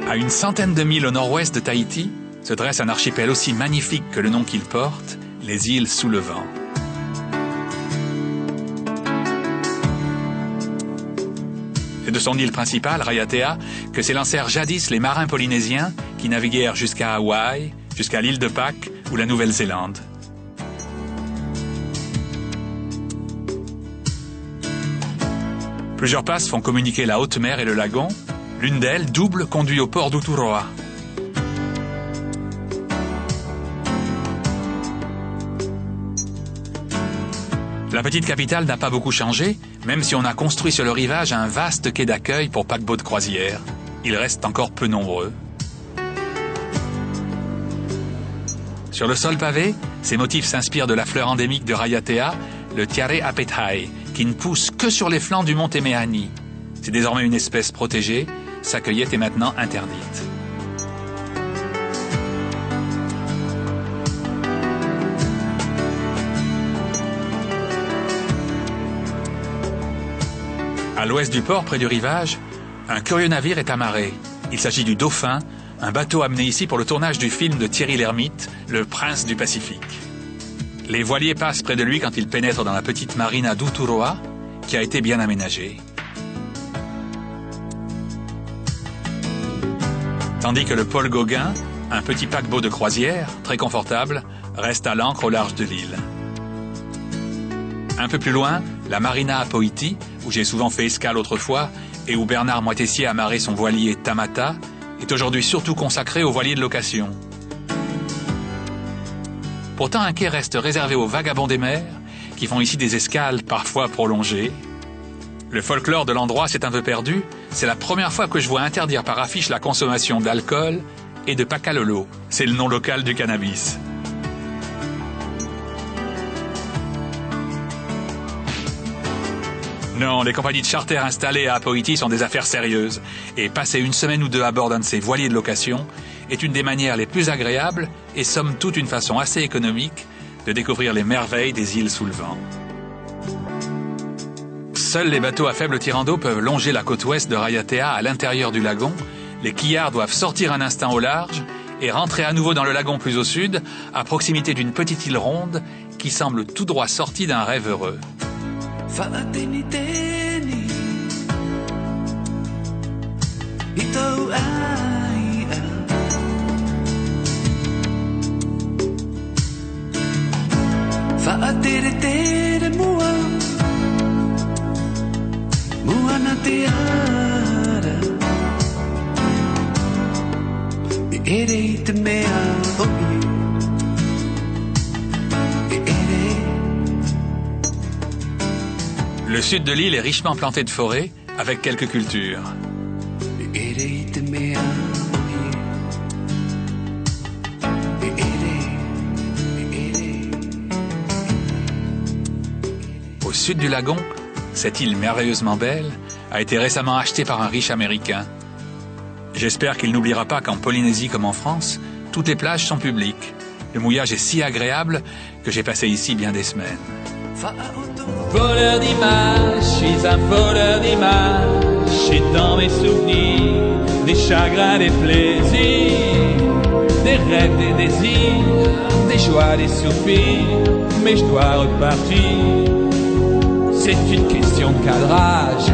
À une centaine de milles au nord-ouest de Tahiti, se dresse un archipel aussi magnifique que le nom qu'il porte, les îles sous le vent. C'est de son île principale, Raiatea, que s'élancèrent jadis les marins polynésiens qui naviguèrent jusqu'à Hawaï, jusqu'à l'île de Pâques ou la Nouvelle-Zélande. Plusieurs passes font communiquer la haute mer et le lagon. L'une d'elles, double, conduit au port d'Uturoa. La petite capitale n'a pas beaucoup changé, même si on a construit sur le rivage un vaste quai d'accueil pour paquebots de croisière. Ils restent encore peu nombreux. Sur le sol pavé, ces motifs s'inspirent de la fleur endémique de Raiatea, le Tiare Apetai, qui ne pousse que sur les flancs du mont Temeani. C'est désormais une espèce protégée, sa cueillette est maintenant interdite. À l'ouest du port, près du rivage, un curieux navire est amarré. Il s'agit du Dauphin, un bateau amené ici pour le tournage du film de Thierry Lhermitte, Le Prince du Pacifique. Les voiliers passent près de lui quand il pénètre dans la petite marina d'Uturoa, qui a été bien aménagée. Tandis que le Paul Gauguin, un petit paquebot de croisière, très confortable, reste à l'ancre au large de l'île. Un peu plus loin, la marina à Poiti, où j'ai souvent fait escale autrefois, et où Bernard Moitessier a amarré son voilier Tamata, est aujourd'hui surtout consacrée aux voiliers de location. Pourtant, un quai reste réservé aux vagabonds des mers, qui font ici des escales parfois prolongées. Le folklore de l'endroit s'est un peu perdu. C'est la première fois que je vois interdire par affiche la consommation d'alcool et de pakalolo. C'est le nom local du cannabis. Non, les compagnies de charter installées à Poiti sont des affaires sérieuses. Et passer une semaine ou deux à bord d'un de ces voiliers de location est une des manières les plus agréables et somme toute une façon assez économique de découvrir les merveilles des îles sous le vent. Seuls les bateaux à faible tirant d'eau peuvent longer la côte ouest de Raiatea à l'intérieur du lagon. Les quillards doivent sortir un instant au large et rentrer à nouveau dans le lagon plus au sud, à proximité d'une petite île ronde qui semble tout droit sortie d'un rêve heureux. Le sud de l'île est richement planté de forêts, avec quelques cultures. Au sud du lagon, cette île merveilleusement belle a été récemment achetée par un riche Américain. J'espère qu'il n'oubliera pas qu'en Polynésie comme en France, toutes les plages sont publiques. Le mouillage est si agréable que j'ai passé ici bien des semaines. Voleur d'images, je suis un voleur d'images. Et dans mes souvenirs, des chagrins, des plaisirs, des rêves, des désirs, des joies, des soupirs. Mais je dois repartir. C'est une question de cadrage